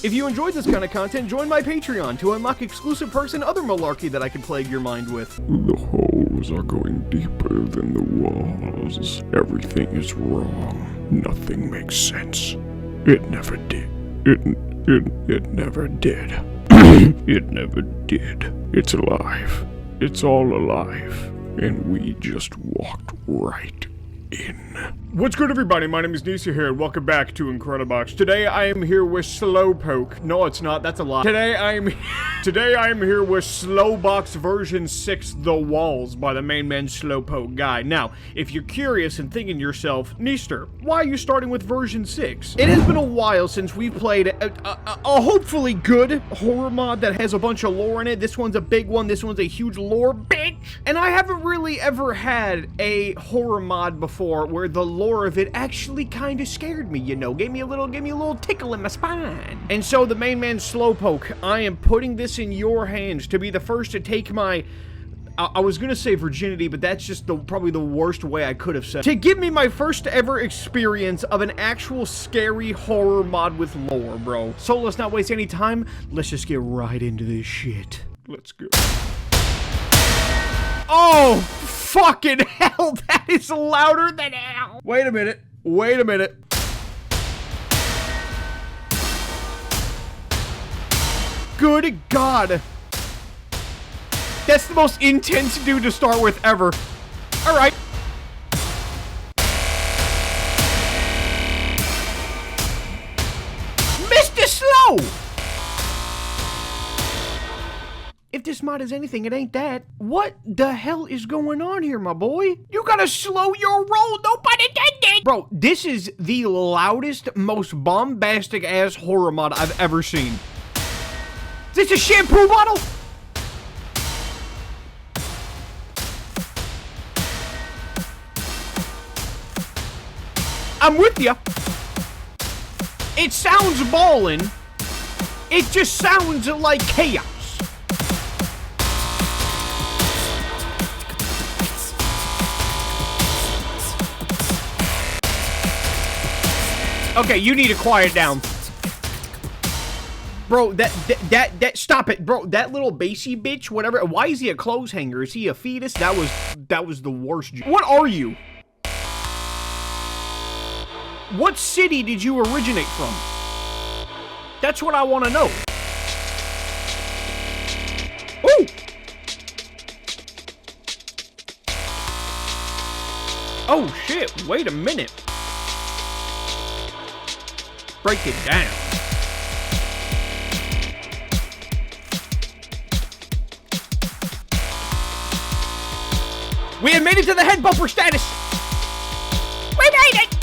If you enjoyed this kind of content, join my Patreon to unlock exclusive perks and other malarkey that I can plague your mind with. The holes are going deeper than the walls. Everything is wrong. Nothing makes sense. It never did. It never did. It never did. It's alive. It's all alive. And we just walked right in. What's good, everybody? My name is NeesterHere, and welcome back to Incredibox. Today I am here with Slowpoke. No, it's not. That's a lie. Today I am here with Slowbox version 6, The Walls, by the main man Slowpoke guy. Now, if you're curious and thinking to yourself, Neester, why are you starting with version 6? It has been a while since we've played a hopefully good horror mod that has a bunch of lore in it. This one's a big one. This one's a huge lore bitch. And I haven't really ever had a horror mod before where the lore of it actually kind of scared me, you know, gave me a little tickle in my spine. And so the main man Slowpoke, I am putting this in your hands to be the first to take my, I was gonna say virginity, but that's just probably the worst way I could have said. To give me my first ever experience of an actual scary horror mod with lore, bro. So let's not waste any time. Let's just get right into this shit. Let's go. Oh, fucking hell, that is louder than hell. Wait a minute. Wait a minute. Good God. That's the most intense dude to start with ever. All right. Mr. Slow! If this mod is anything, it ain't that. What the hell is going on here, my boy? You gotta slow your roll, no pun intended! Bro, this is the loudest, most bombastic-ass horror mod I've ever seen. Is this a shampoo bottle? I'm with ya. It sounds ballin'. It just sounds like chaos. Okay, you need to quiet down. Bro, that, stop it, bro. That little bassy bitch, whatever. Why is he a clothes hanger? Is he a fetus? That was the worst. What are you? What city did you originate from? That's what I want to know. Ooh! Oh, shit. Wait a minute. Break it down. We have made it to the head bumper status. We made it.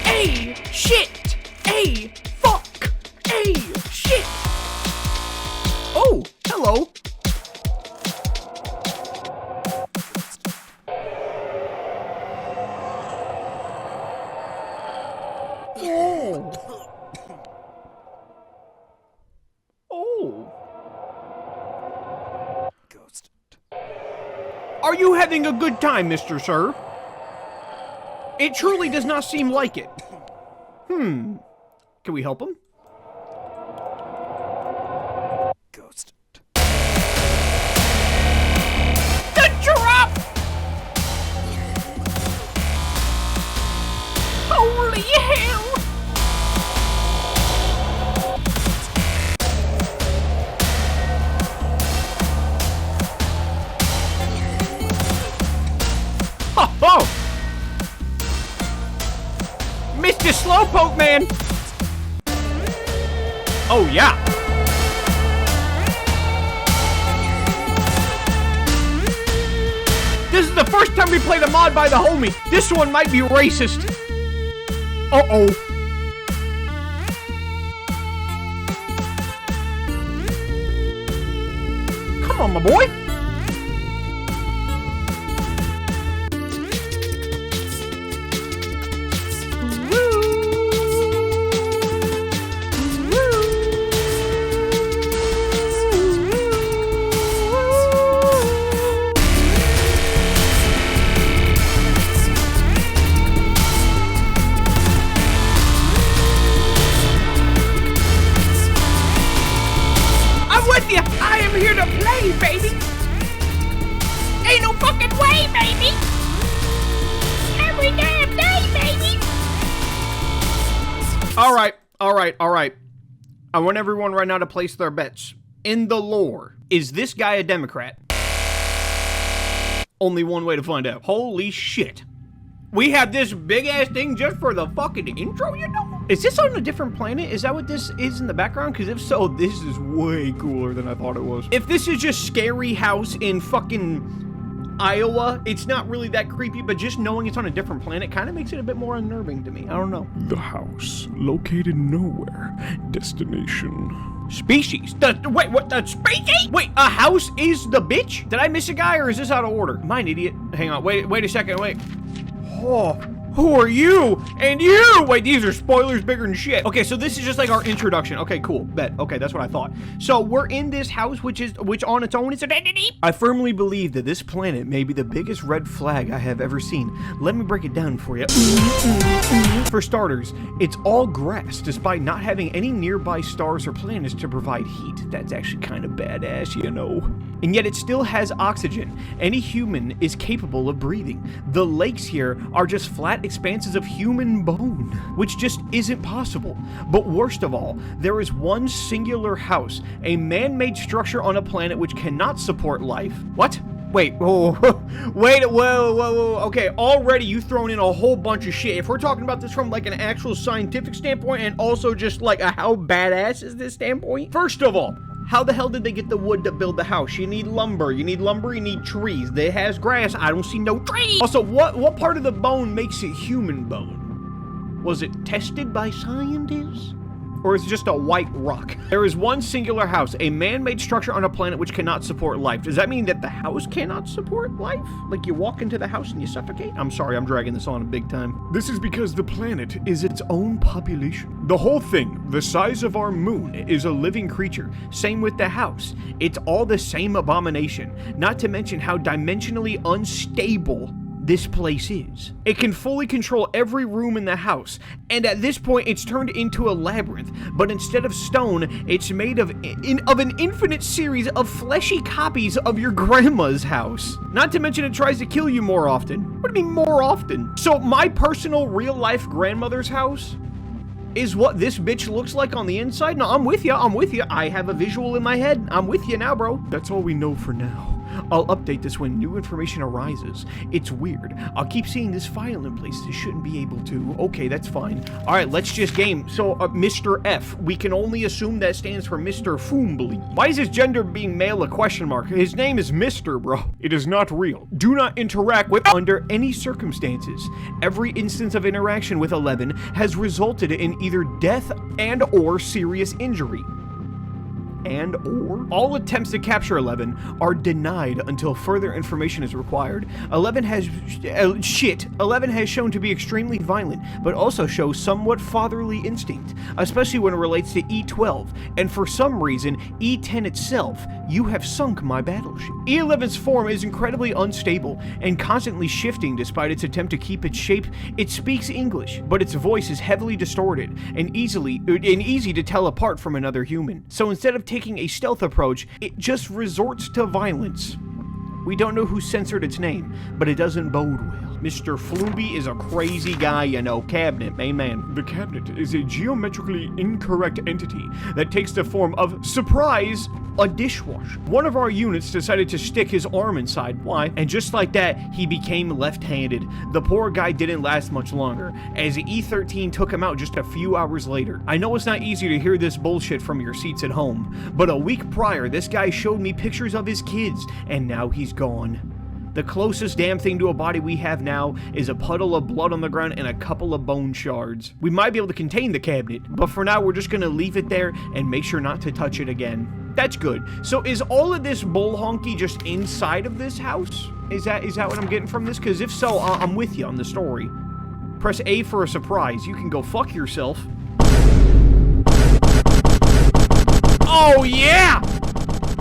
Hey, shit. Hey, fuck. Hey, shit. Oh, hello. Are you having a good time, Mr. Sir? It truly does not seem like it. Can we help him? Ghost. The drop! Holy hell! Oh! Mr. Slowpoke, man! Oh, yeah. This is the first time we played a mod by the homie. This one might be racist. Uh-oh. Come on, my boy. play! I am here to play, baby! Ain't no fucking way, baby! Every damn day, baby! Alright. I want everyone right now to place their bets. In the lore, is this guy a Democrat? Only one way to find out. Holy shit. We have this big-ass thing just for the fucking intro, you know? Is this on a different planet? Is that what this is in the background? Because if so, this is way cooler than I thought it was. If this is just scary house in fucking Iowa, it's not really that creepy, but just knowing it's on a different planet kind of makes it a bit more unnerving to me. I don't know. The house, located nowhere. Destination. Species? Wait, what? The species? Wait, a house is the bitch? Did I miss a guy or is this out of order? Am I an idiot? Hang on, wait a second, wait. Oh, who are you? And you! Wait, these are spoilers bigger than shit. Okay, so this is just like our introduction. Okay, cool, bet. Okay, that's what I thought. So we're in this house, which on its own is an entity. I firmly believe that this planet may be the biggest red flag I have ever seen. Let me break it down for you. For starters, it's all grass, despite not having any nearby stars or planets to provide heat. That's actually kind of badass, you know. And yet it still has oxygen. Any human is capable of breathing. The lakes here are just flat expanses of human bone, which just isn't possible. But worst of all, there is one singular house, a man-made structure on a planet which cannot support life. What? Wait, whoa, okay, already you thrown in a whole bunch of shit. If we're talking about this from like an actual scientific standpoint and also just like a how badass is this standpoint? First of all, how the hell did they get the wood to build the house? You need lumber, you need trees. It has grass, I don't see no trees. Also, what part of the bone makes it human bone? Was it tested by scientists? Or is it just a white rock? There is one singular house, a man-made structure on a planet which cannot support life. Does that mean that the house cannot support life? Like you walk into the house and you suffocate? I'm sorry, I'm dragging this on a big time. This is because the planet is its own population. The whole thing, the size of our moon, is a living creature. Same with the house. It's all the same abomination. Not to mention how dimensionally unstable this place is. It can fully control every room in the house, and at this point it's turned into a labyrinth, but instead of stone, it's made of an infinite series of fleshy copies of your grandma's house. Not to mention it tries to kill you more often. What do you mean more often? So my personal real-life grandmother's house is what this bitch looks like on the inside? No, I'm with you. I have a visual in my head. I'm with you now, bro. That's all we know for now. I'll update this when new information arises. It's weird. I'll keep seeing this file in places it shouldn't be able to. Okay, that's fine. All right, let's just game. So, Mr. F. We can only assume that stands for Mr. Foombly. Why is his gender being male a question mark? His name is Mr., bro. It is not real. Do not interact with under any circumstances. Every instance of interaction with 11 has resulted in either death and or serious injury. All attempts to capture 11 are denied until further information is required. 11 has shown to be extremely violent, but also shows somewhat fatherly instinct, especially when it relates to E12, and for some reason, E10 itself. You have sunk my battleship. E11's form is incredibly unstable and constantly shifting despite its attempt to keep its shape. It speaks English, but its voice is heavily distorted and easy to tell apart from another human. So instead of taking a stealth approach, it just resorts to violence. We don't know who censored its name, but it doesn't bode well. Mr. Flooby is a crazy guy, you know. Cabinet, main man. The cabinet is a geometrically incorrect entity that takes the form of, surprise, a dishwasher. One of our units decided to stick his arm inside. Why? And just like that, he became left-handed. The poor guy didn't last much longer, as E13 took him out just a few hours later. I know it's not easy to hear this bullshit from your seats at home, but a week prior, this guy showed me pictures of his kids, and now he's gone. The closest damn thing to a body we have now is a puddle of blood on the ground and a couple of bone shards. We might be able to contain the cabinet, but for now we're just gonna leave it there and make sure not to touch it again. That's good. So is all of this bull honky just inside of this house? Is that what I'm getting from this? Because if so, I'm with you on the story. Press A for a surprise. You can go fuck yourself. Oh yeah!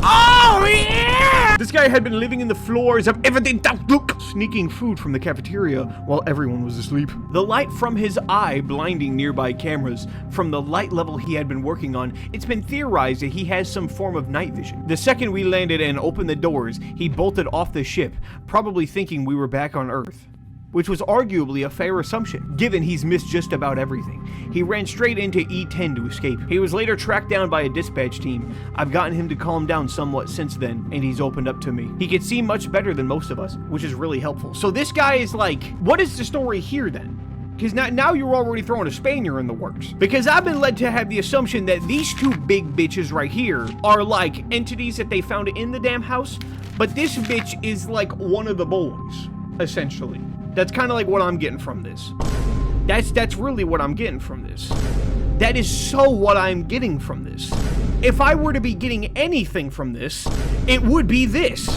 Oh yeah! The This guy had been living in the floors of evident outlook, sneaking food from the cafeteria while everyone was asleep. The light from his eye blinding nearby cameras. From the light level he had been working on, it's been theorized that he has some form of night vision. The second we landed and opened the doors, he bolted off the ship, probably thinking we were back on Earth, which was arguably a fair assumption, given he's missed just about everything. He ran straight into E10 to escape. He was later tracked down by a dispatch team. I've gotten him to calm down somewhat since then, and he's opened up to me. He can see much better than most of us, which is really helpful. So this guy is like, what is the story here then? Because now you're already throwing a Spaniard in the works. Because I've been led to have the assumption that these two big bitches right here are like entities that they found in the damn house, but this bitch is like one of the boys, essentially. That's kind of like what I'm getting from this. That's really what I'm getting from this. That is so what I'm getting from this. If I were to be getting anything from this, it would be this.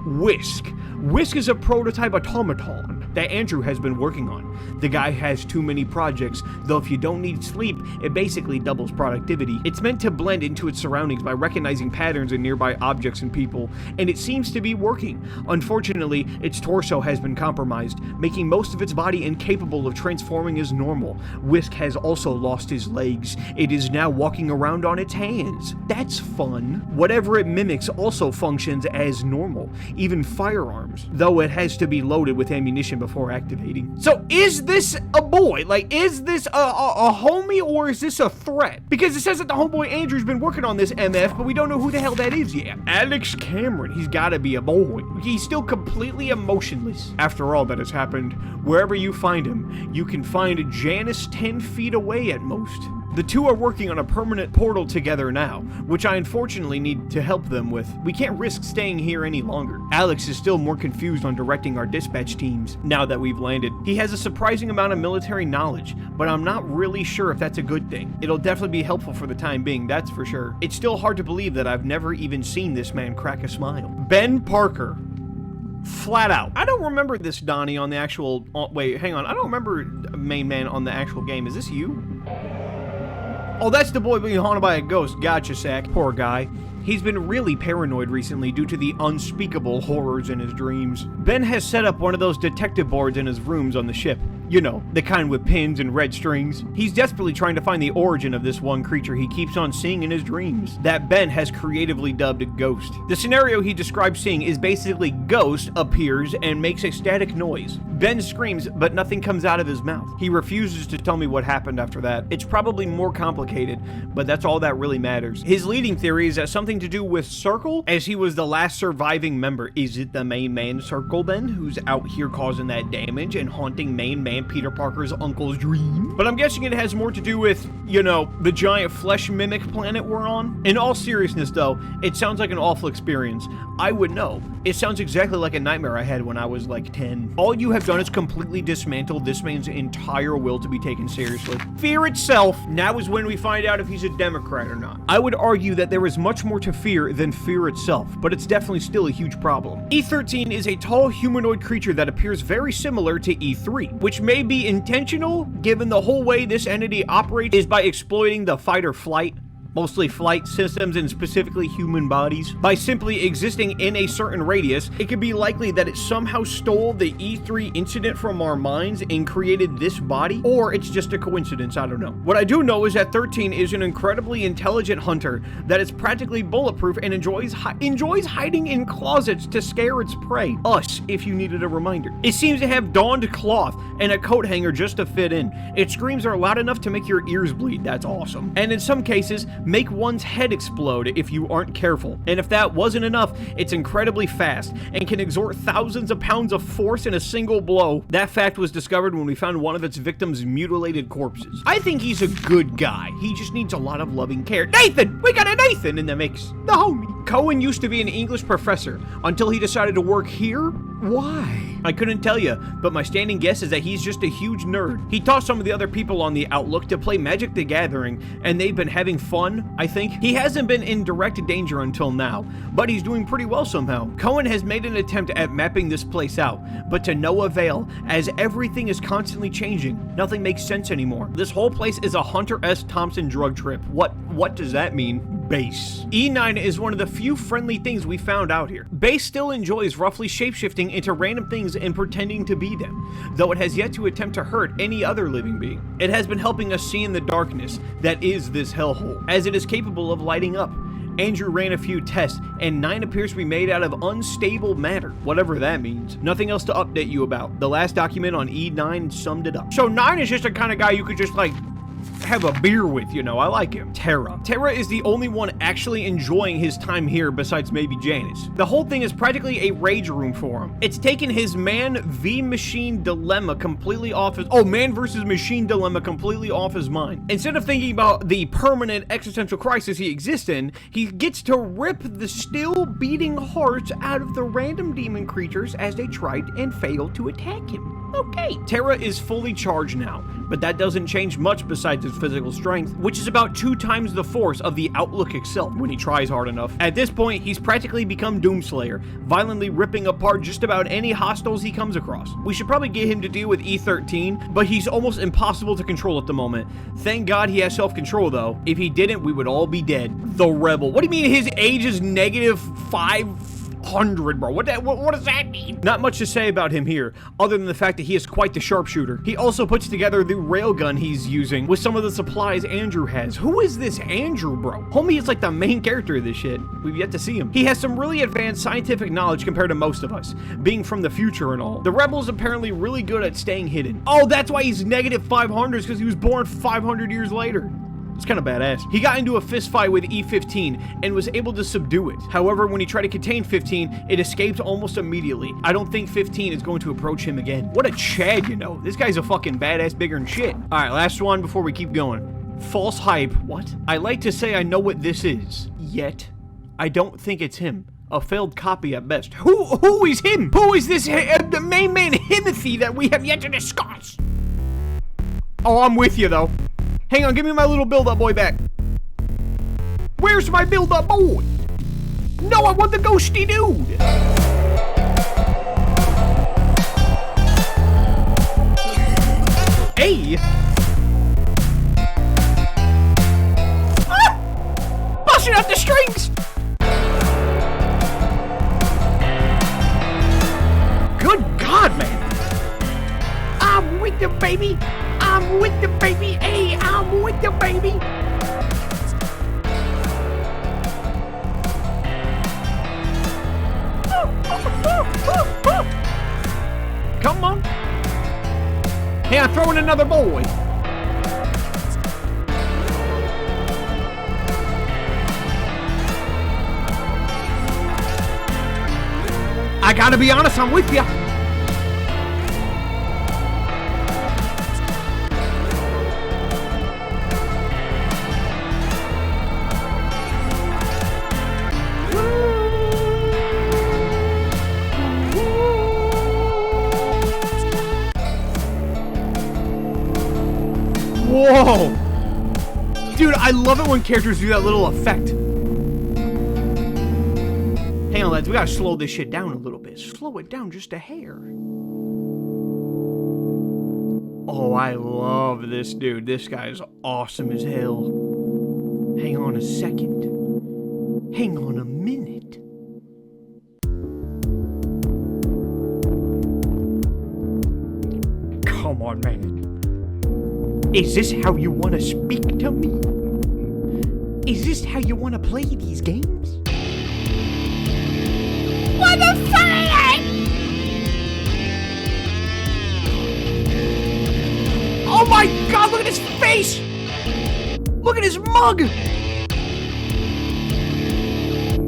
Whisk. Whisk is a prototype automaton that Andrew has been working on. The guy has too many projects, though if you don't need sleep, it basically doubles productivity. It's meant to blend into its surroundings by recognizing patterns in nearby objects and people, and it seems to be working. Unfortunately, its torso has been compromised, making most of its body incapable of transforming as normal. Whisk has also lost his legs. It is now walking around on its hands. That's fun. Whatever it mimics also functions as normal, even firearms, though it has to be loaded with ammunition before activating. So is this a boy? Like, is this a homie, or is this a threat? Because it says that the homeboy Andrew's been working on this MF, but we don't know who the hell that is yet. Alex Cameron, he's gotta be a boy. He's still completely emotionless. After all that has happened, wherever you find him, you can find Janice 10 feet away at most. The two are working on a permanent portal together now, which I unfortunately need to help them with. We can't risk staying here any longer. Alex is still more confused on directing our dispatch teams now that we've landed. He has a surprising amount of military knowledge, but I'm not really sure if that's a good thing. It'll definitely be helpful for the time being, that's for sure. It's still hard to believe that I've never even seen this man crack a smile. Ben Parker. Flat out. I don't remember this Donnie on the actual... wait, hang on. I don't remember main man on the actual game. Is this you? Oh, that's the boy being haunted by a ghost. Gotcha, Sack. Poor guy. He's been really paranoid recently due to the unspeakable horrors in his dreams. Ben has set up one of those detective boards in his rooms on the ship. You know, the kind with pins and red strings. He's desperately trying to find the origin of this one creature he keeps on seeing in his dreams, that Ben has creatively dubbed a ghost. The scenario he describes seeing is basically Ghost appears and makes a static noise. Ben screams, but nothing comes out of his mouth. He refuses to tell me what happened after that. It's probably more complicated, but that's all that really matters. His leading theory is that something to do with Circle, as he was the last surviving member. Is it the main man Circle then, who's out here causing that damage and haunting main man Peter Parker's uncle's dream? But I'm guessing it has more to do with, you know, the giant flesh mimic planet we're on. In all seriousness though, it sounds like an awful experience. I would know. It sounds exactly like a nightmare I had when I was like 10. All you have done is completely dismantle this man's entire will to be taken seriously. Fear itself. Now is when we find out if he's a Democrat or not. I would argue that there is much more to fear than fear itself, but it's definitely still a huge problem. E13 is a tall humanoid creature that appears very similar to E3, which may be intentional given the whole way this entity operates is by exploiting the fight or flight, mostly flight systems and specifically human bodies. By simply existing in a certain radius, it could be likely that it somehow stole the E3 incident from our minds and created this body, or it's just a coincidence, I don't know. What I do know is that 13 is an incredibly intelligent hunter that is practically bulletproof and enjoys hiding in closets to scare its prey. Us, if you needed a reminder. It seems to have donned cloth and a coat hanger just to fit in. Its screams are loud enough to make your ears bleed. That's awesome. And in some cases, make one's head explode if you aren't careful. And if that wasn't enough, it's incredibly fast and can exert thousands of pounds of force in a single blow. That fact was discovered when we found one of its victims' mutilated corpses. I think he's a good guy. He just needs a lot of loving care. Nathan! We got a Nathan in the mix. The homie. Cohen used to be an English professor until he decided to work here. Why? I couldn't tell you, but my standing guess is that he's just a huge nerd. He taught some of the other people on the Outlook to play Magic the Gathering, and they've been having fun, I think. He hasn't been in direct danger until now, but he's doing pretty well somehow. Cohen has made an attempt at mapping this place out, but to no avail, as everything is constantly changing. Nothing makes sense anymore. This whole place is a Hunter S. Thompson drug trip. What does that mean? Base. E9 is one of the few friendly things we found out here. Base still enjoys roughly shapeshifting into random things and pretending to be them, though it has yet to attempt to hurt any other living being. It has been helping us see in the darkness that is this hellhole, as it is capable of lighting up. Andrew ran a few tests, and 9 appears to be made out of unstable matter, whatever that means. Nothing else to update you about. The last document on E9 summed it up. So 9 is just the kind of guy you could just, like, have a beer with, you know. I like him. Terra. Terra is the only one actually enjoying his time here besides maybe Janice. The whole thing is practically a rage room for him. It's taken his man v machine dilemma completely off his— oh, man versus machine dilemma completely off his mind. Instead of thinking about the permanent existential crisis he exists in, he gets to rip the still beating hearts out of the random demon creatures as they tried and failed to attack him. Okay. Terra is fully charged now, but that doesn't change much besides his physical strength, which is about 2 times the force of the Outlook itself when he tries hard enough. At this point, he's practically become Doomslayer, violently ripping apart just about any hostiles he comes across. We should probably get him to deal with E13, but he's almost impossible to control at the moment. Thank God he has self-control though. If he didn't, we would all be dead. The Rebel. What do you mean his age is -500, bro? What does that mean? Not much to say about him here, other than the fact that he is quite the sharpshooter. He also puts together the railgun he's using with some of the supplies Andrew has. Who is this Andrew, bro? Homie is like the main character of this shit. We've yet to see him. He has some really advanced scientific knowledge compared to most of us, being from the future and all. The Rebel's apparently really good at staying hidden. Oh, that's why he's -500, because he was born 500 years later. It's kind of badass. He got into a fist fight with E15 and was able to subdue it. However, when he tried to contain 15, it escaped almost immediately. I don't think 15 is going to approach him again. What a Chad, you know. This guy's a fucking badass bigger than shit. All right, last one before we keep going. False hype. What? I like to say I know what this is, yet I don't think it's him. A failed copy at best. Who is him? Who is this the main man Himothy that we have yet to discuss? Oh, I'm with you though. Hang on, give me my little build-up boy back. Where's my build-up boy? No, I want the ghosty dude. Hey. Ah! Busting out the strings. Good God, man. I'm with the baby. I'm with the baby, hey, I'm with the baby. Come on. Hey, I'm throwing another boy. I gotta be honest, I'm with ya. Whoa! Dude, I love it when characters do that little effect. Hang on, lads. We gotta slow this shit down a little bit. Slow it down just a hair. Oh, I love this dude. This guy is awesome as hell. Hang on a second. Hang on a minute. Come on, man. Is this how you want to speak to me? Is this how you want to play these games? What the fuck? Oh my God, look at his face! Look at his mug!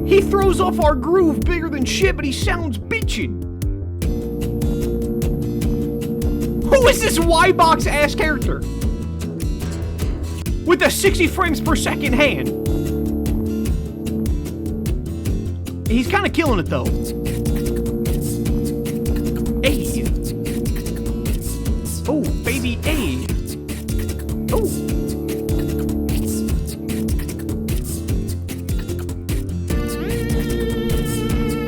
He throws off our groove bigger than shit, but he sounds bitchin'. Who is this Y-Box ass character? With a 60 frames per second hand. He's kind of killing it though. Hey. Oh, baby, hey. Oh.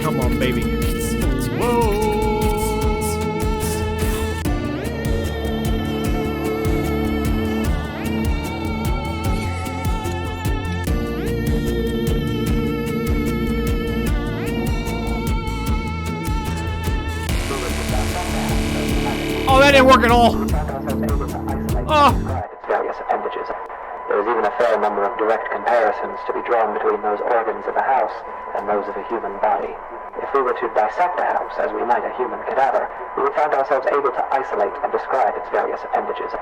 Come on, baby. Whoa. work at all. Oh. Its various appendages. There is even a fair number of direct comparisons to be drawn between those organs of a house and those of a human body. If we were to dissect a house as we might a human cadaver, we would find ourselves able to isolate and describe its various appendages.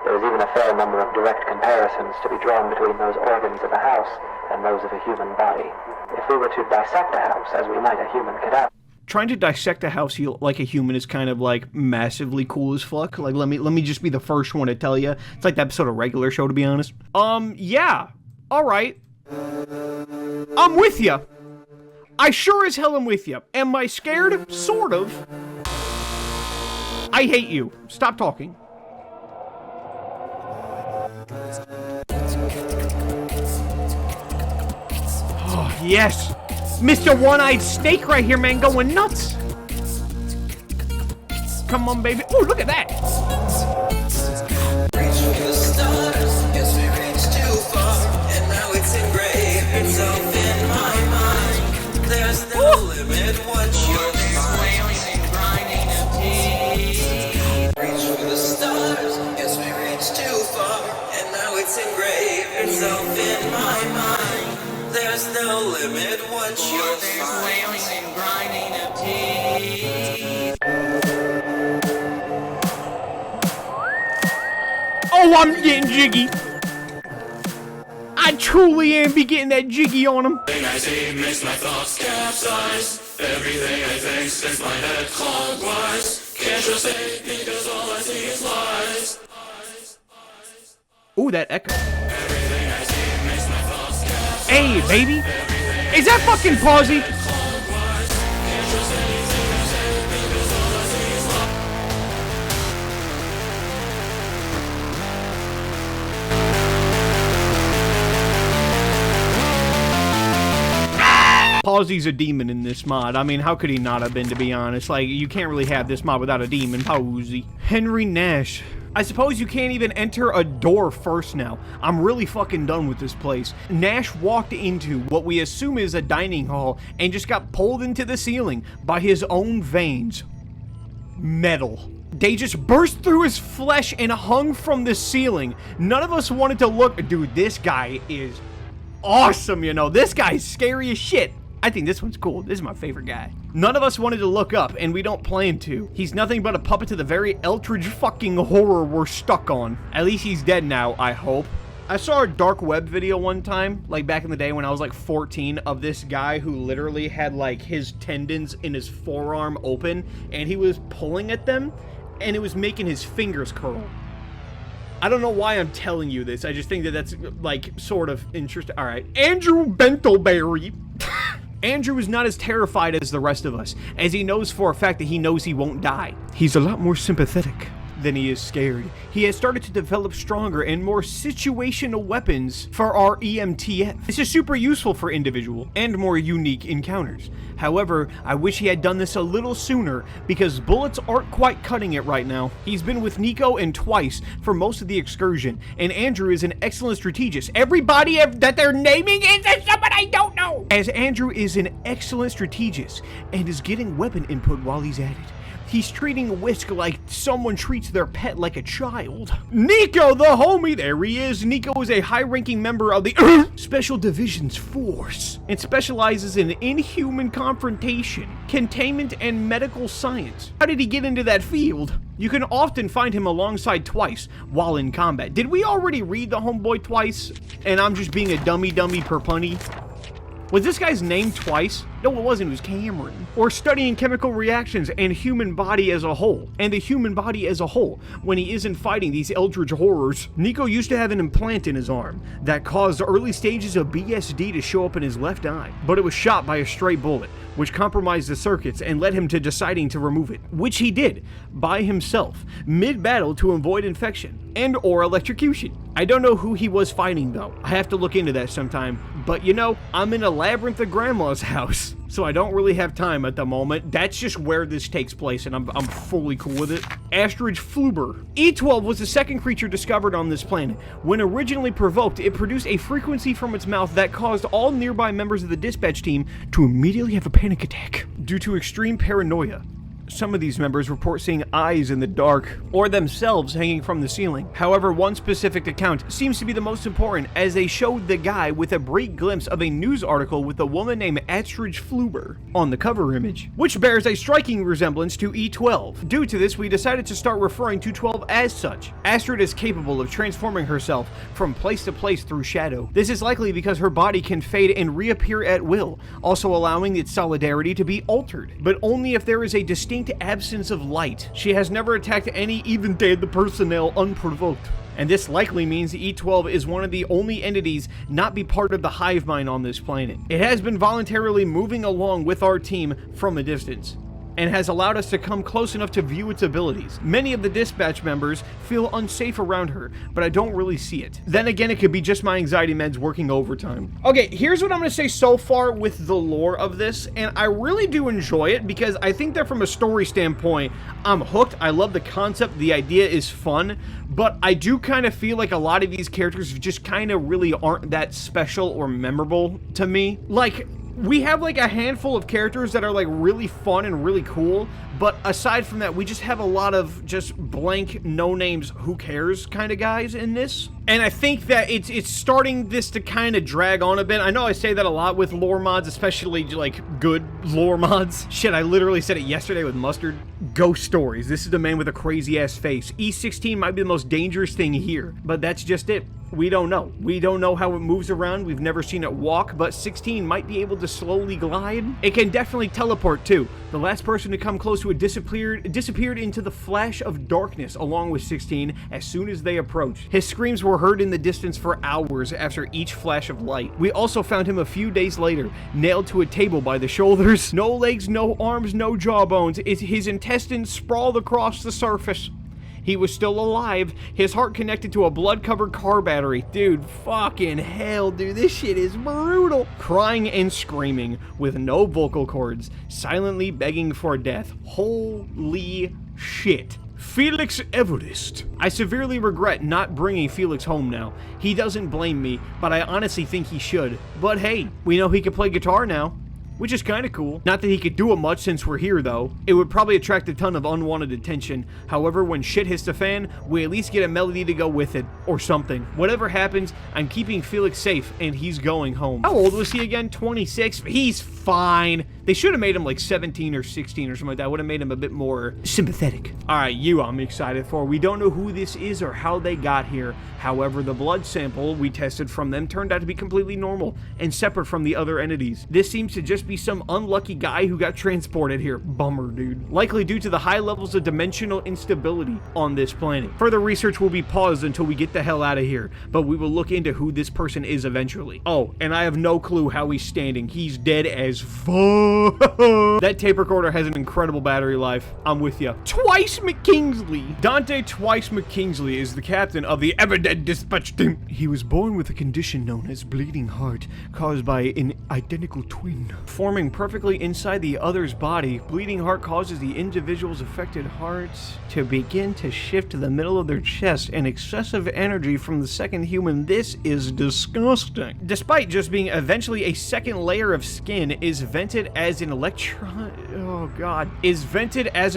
There is even a fair number of direct comparisons to be drawn between those organs of a house and those of a human body. If we were to dissect a house as we might a human cadaver. Trying to dissect a house like a human is kind of like massively cool as fuck. Like, let me just be the first one to tell you. It's like the episode of Regular Show, to be honest. Yeah. All right. I'm with you. I sure as hell am with you. Am I scared? Sort of. I hate you. Stop talking. Oh, yes. Mr. One-Eyed Snake right here, man, going nuts. Come on, baby. Oh, look at that. Reach for the stars, yes, we reached too far, and now it's engraved itself in my mind. There's no limit once you're wailing and grinding a teeth. Reach for the stars, yes, we reached too far, and now it's engraved itself in my mind. There's no limit once you're wailing and grinding a teeth. Oh, I'm getting jiggy. I truly am be getting that jiggy on him. Everything I see makes my thoughts capsize. Everything I think sends my head clockwise. Can't trust it because all I see is lies. Ooh, that echo. Everything I see makes my thoughts capsize. Hey, baby. Is that fucking Pawsey? Pawsey's a demon in this mod. I mean, how could he not have been, to be honest? Like, you can't really have this mod without a demon. Pawsey. Henry Nash. I suppose you can't even enter a door first now. I'm really fucking done with this place. Nash walked into what we assume is a dining hall and just got pulled into the ceiling by his own veins. Metal. They just burst through his flesh and hung from the ceiling. None of us wanted to look. Dude, this guy is awesome, you know. This guy's scary as shit. I think this one's cool. This is my favorite guy. None of us wanted to look up, and we don't plan to. He's nothing but a puppet to the very eldritch fucking horror we're stuck on. At least he's dead now, I hope. I saw a dark web video one time, like back in the day when I was like 14, of this guy who literally had like his tendons in his forearm open, and he was pulling at them, and it was making his fingers curl. I don't know why I'm telling you this. I just think that that's like sort of interesting. All right. Andrew Bentleberry. Andrew is not as terrified as the rest of us, as he knows for a fact that he knows he won't die. He's a lot more sympathetic than he is scared. He has started to develop stronger and more situational weapons for our EMTF. This is super useful for individual and more unique encounters. However, I wish he had done this a little sooner because bullets aren't quite cutting it right now. He's been with Nico and Twice for most of the excursion, and Andrew is an excellent strategist. Everybody that they're naming is someone I don't know! As Andrew is an excellent strategist and is getting weapon input while he's at it. He's treating Whisk like someone treats their pet like a child. Nico, the homie, there he is. Nico is a high-ranking member of the Special Divisions Force and specializes in inhuman confrontation, containment, and medical science. How did he get into that field? You can often find him alongside Twice while in combat. Did we already read the homeboy Twice? And I'm just being a dummy per punny? Was this guy's name Twice? No, it wasn't. It was Cameron. Or studying chemical reactions and human body as a whole. And the human body as a whole when he isn't fighting these eldritch horrors. Nico used to have an implant in his arm that caused early stages of BSD to show up in his left eye. But it was shot by a stray bullet, which compromised the circuits and led him to deciding to remove it. Which he did, by himself, mid-battle to avoid infection and or electrocution. I don't know who he was fighting though. I have to look into that sometime. But you know, I'm in a labyrinth of grandma's house, so I don't really have time at the moment. That's just where this takes place, and I'm fully cool with it. Asteroid Fluber. E12 was the second creature discovered on this planet. When originally provoked, it produced a frequency from its mouth that caused all nearby members of the dispatch team to immediately have a panic attack due to extreme paranoia. Some of these members report seeing eyes in the dark, or themselves hanging from the ceiling. However, one specific account seems to be the most important, as they showed the guy with a brief glimpse of a news article with a woman named Astrid Fluber on the cover image, which bears a striking resemblance to E12. Due to this, we decided to start referring to 12 as such. Astrid is capable of transforming herself from place to place through shadow. This is likely because her body can fade and reappear at will, also allowing its solidarity to be altered, but only if there is a distinct absence of light. She has never attacked any even dead personnel unprovoked. And this likely means E12 is one of the only entities not be part of the hive mind on this planet. It has been voluntarily moving along with our team from a distance, and has allowed us to come close enough to view its abilities. Many of the dispatch members feel unsafe around her, but I don't really see it. Then again, it could be just my anxiety meds working overtime. Okay, here's what I'm gonna say so far with the lore of this, and I really do enjoy it because I think that from a story standpoint, I'm hooked. I love the concept, the idea is fun, but I do kind of feel like a lot of these characters just kind of really aren't that special or memorable to me. Like, we have like a handful of characters that are like really fun and really cool, but aside from that, we just have a lot of just blank, no names, who cares kind of guys in this. And I think that it's starting this to kind of drag on a bit. I know I say that a lot with lore mods, especially like good lore mods. Shit, I literally said it yesterday with Mustard. Ghost stories. This is the man with a crazy ass face. E16 might be the most dangerous thing here, but that's just it. We don't know. We don't know how it moves around. We've never seen it walk, but 16 might be able to slowly glide. It can definitely teleport too. The last person to come close to it disappeared into the flash of darkness along with 16 as soon as they approached. His screams were heard in the distance for hours after each flash of light. We also found him a few days later, nailed to a table by the shoulders. No legs, no arms, no jawbones. His intestines sprawled across the surface. He was still alive, his heart connected to a blood-covered car battery. Dude, fucking hell, dude, this shit is brutal. Crying and screaming with no vocal cords, silently begging for death. Holy shit. Felix Everest. I severely regret not bringing Felix home now. He doesn't blame me, but I honestly think he should. But hey, we know he can play guitar now, which is kind of cool. Not that he could do it much since we're here though. It would probably attract a ton of unwanted attention. However, when shit hits the fan, we at least get a melody to go with it, or something. Whatever happens, I'm keeping Felix safe and he's going home. How old was he again? 26? He's fine. They should have made him like 17 or 16 or something like that. Would have made him a bit more sympathetic. Alright, you I'm excited for. We don't know who this is or how they got here. However, the blood sample we tested from them turned out to be completely normal and separate from the other entities. This seems to just be some unlucky guy who got transported here. Bummer, dude. Likely due to the high levels of dimensional instability on this planet. Further research will be paused until we get the hell out of here, but we will look into who this person is eventually. Oh, and I have no clue how he's standing. He's dead as fuck. That tape recorder has an incredible battery life. I'm with you. Twice McKingsley. Dante Twice McKingsley is the captain of the ever-dead dispatch team. He was born with a condition known as bleeding heart, caused by an identical twin. Forming perfectly inside the other's body, bleeding heart causes the individual's affected hearts to begin to shift to the middle of their chest, and excessive energy from the second human. This is disgusting. Despite just being eventually a second layer of skin, is vented as an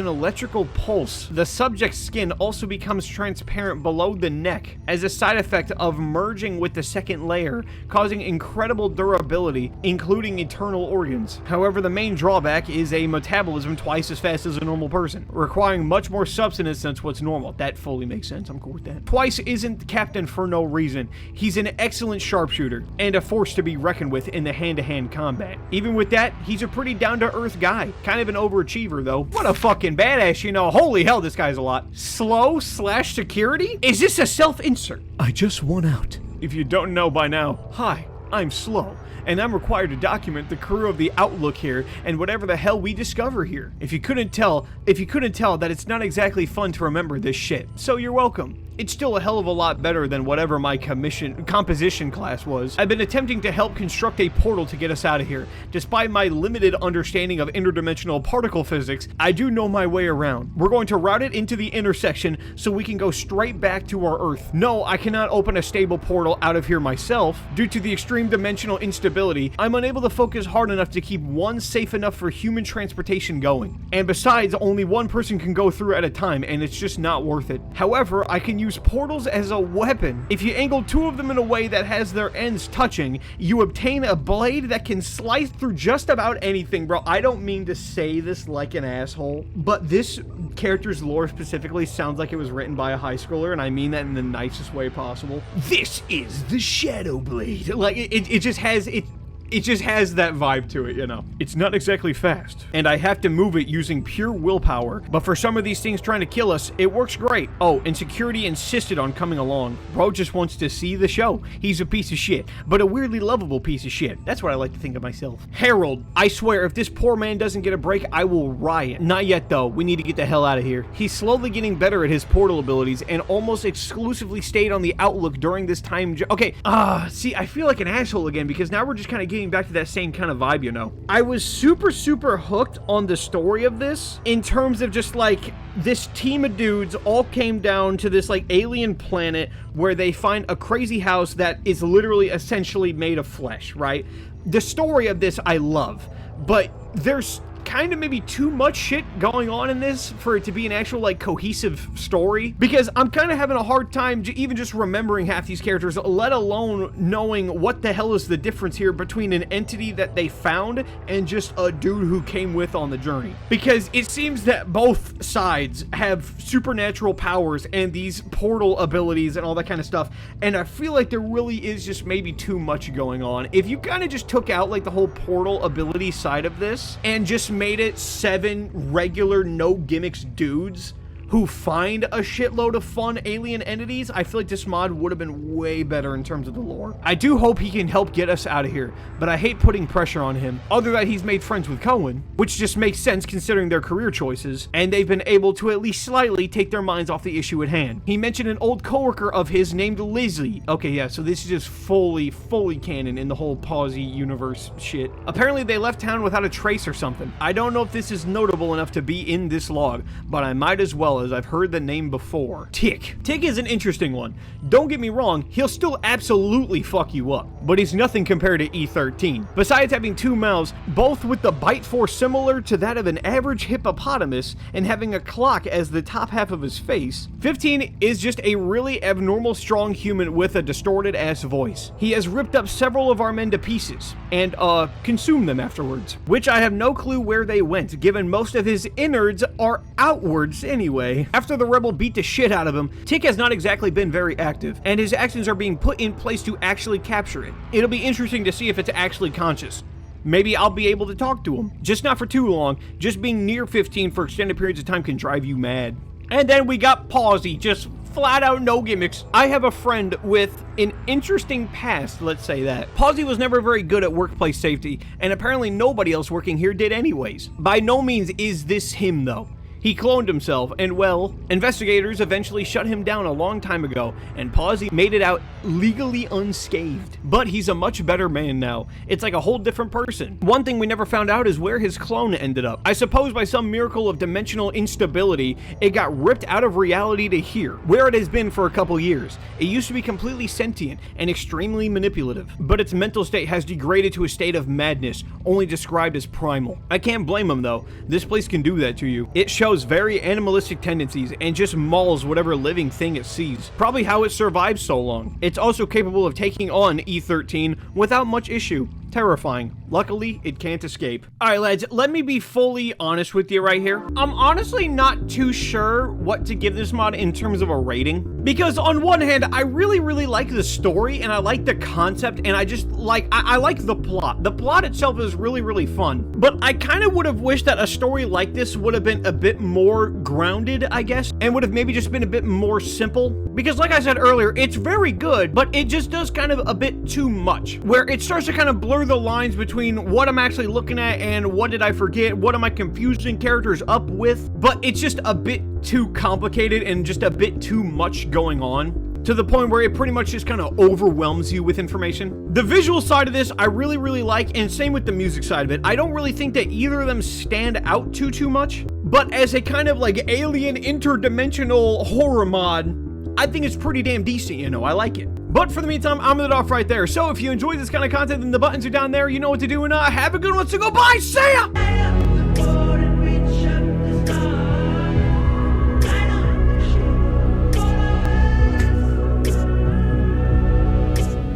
electrical pulse. The subject's skin also becomes transparent below the neck as a side effect of merging with the second layer, causing incredible durability, including internal organs. However, the main drawback is a metabolism twice as fast as a normal person, requiring much more substance than what's normal. That fully makes sense. I'm cool with that. Twice isn't the captain for no reason. He's an excellent sharpshooter and a force to be reckoned with in the hand-to-hand combat. Even with that, he's a pretty down-to-earth guy. Kind of an overachiever, though. What a fucking badass, you know. Holy hell, this guy's a lot. Slow/security? Is this a self-insert? I just won out. If you don't know by now, hi, I'm Slow, and I'm required to document the crew of the Outlook here and whatever the hell we discover here. If you couldn't tell that it's not exactly fun to remember this shit, so you're welcome. it's still a hell of a lot better than whatever my composition class was. I've been attempting to help construct a portal to get us out of here. Despite my limited understanding of interdimensional particle physics, I do know my way around. We're going to route it into the intersection so we can go straight back to our Earth. No, I cannot open a stable portal out of here myself. Due to the extreme dimensional instability, I'm unable to focus hard enough to keep one safe enough for human transportation going. And besides, only one person can go through at a time, and it's just not worth it. However, I can use portals as a weapon. If you angle two of them in a way that has their ends touching, you obtain a blade that can slice through just about anything, bro. I don't mean to say this like an asshole, but this character's lore specifically sounds like it was written by a high schooler, and I mean that in the nicest way possible. This is the Shadow Blade. Like, it just has... It just has that vibe to it, you know. It's not exactly fast, and I have to move it using pure willpower, but for some of these things trying to kill us, it works great. Oh, and security insisted on coming along. Bro just wants to see the show. He's a piece of shit, but a weirdly lovable piece of shit. That's what I like to think of myself. Harold, I swear, if this poor man doesn't get a break, I will riot. Not yet, though. We need to get the hell out of here. He's slowly getting better at his portal abilities and almost exclusively stayed on the Outlook during this time. Okay, see, I feel like an asshole again because now we're just kind of getting back to that same kind of vibe, you know. I was super hooked on the story of this in terms of just like this team of dudes all came down to this like alien planet where they find a crazy house that is literally essentially made of flesh, right? The story of this I love, but there's kind of maybe too much shit going on in this for it to be an actual like cohesive story, because I'm kind of having a hard time even just remembering half these characters, let alone knowing what the hell is the difference here between an entity that they found and just a dude who came with on the journey. Because it seems that both sides have supernatural powers and these portal abilities and all that kind of stuff, and I feel like there really is just maybe too much going on. If you kind of just took out like the whole portal ability side of this and just made it 7 regular no gimmicks dudes who find a shitload of fun alien entities, I feel like this mod would have been way better in terms of the lore. I do hope he can help get us out of here, but I hate putting pressure on him, other that he's made friends with Cohen, which just makes sense considering their career choices, and they've been able to at least slightly take their minds off the issue at hand. He mentioned an old coworker of his named Lizzie. Okay, yeah, so this is just fully canon in the whole Pawsey universe shit. Apparently they left town without a trace or something. I don't know if this is notable enough to be in this log, but I might as well, as I've heard the name before. Tick. Tick is an interesting one. Don't get me wrong, he'll still absolutely fuck you up, but he's nothing compared to E13. Besides having 2 mouths, both with the bite force similar to that of an average hippopotamus, and having a clock as the top half of his face, 15 is just a really abnormal strong human with a distorted ass voice. He has ripped up several of our men to pieces, and consumed them afterwards, which I have no clue where they went, given most of his innards are outwards anyway. After the rebel beat the shit out of him, Tick has not exactly been very active, and his actions are being put in place to actually capture it. It'll be interesting to see if it's actually conscious. Maybe I'll be able to talk to him. Just not for too long. Just being near 15 for extended periods of time can drive you mad. And then we got Pawsey, just flat out no gimmicks. I have a friend with an interesting past, let's say that. Pawsey was never very good at workplace safety, and apparently nobody else working here did anyways. By no means is this him though. He cloned himself, and well, investigators eventually shut him down a long time ago, and Pawsey made it out legally unscathed. But he's a much better man now. It's like a whole different person. One thing we never found out is where his clone ended up. I suppose by some miracle of dimensional instability, it got ripped out of reality to here, where it has been for a couple years. It used to be completely sentient and extremely manipulative, but its mental state has degraded to a state of madness, only described as primal. I can't blame him though. This place can do that to you. It shows very animalistic tendencies and just mauls whatever living thing it sees. Probably how it survived so long. It's also capable of taking on E13 without much issue. Terrifying. Luckily, it can't escape. Alright lads, let me be fully honest with you right here. I'm honestly not too sure what to give this mod in terms of a rating. Because on one hand, I really like the story and I like the concept and I just like, I like the plot. The plot itself is really fun. But I kind of would have wished that a story like this would have been a bit more grounded, I guess, and would have maybe just been a bit more simple. Because like I said earlier, it's very good, but it just does kind of a bit too much, where it starts to kind of blur blur the lines between what I'm actually looking at and what did I forget, what am I confusing characters up with, but it's just a bit too complicated and just a bit too much going on, to the point where it pretty much just kind of overwhelms you with information. The visual side of this, I really, really like, and same with the music side of it. I don't really think that either of them stand out too much, but as a kind of like alien interdimensional horror mod, I think it's pretty damn decent, you know, I like it. But for the meantime, I'm gonna off right there. So if you enjoy this kind of content, then the buttons are down there, you know what to do, and have a good one, so go bye, see ya!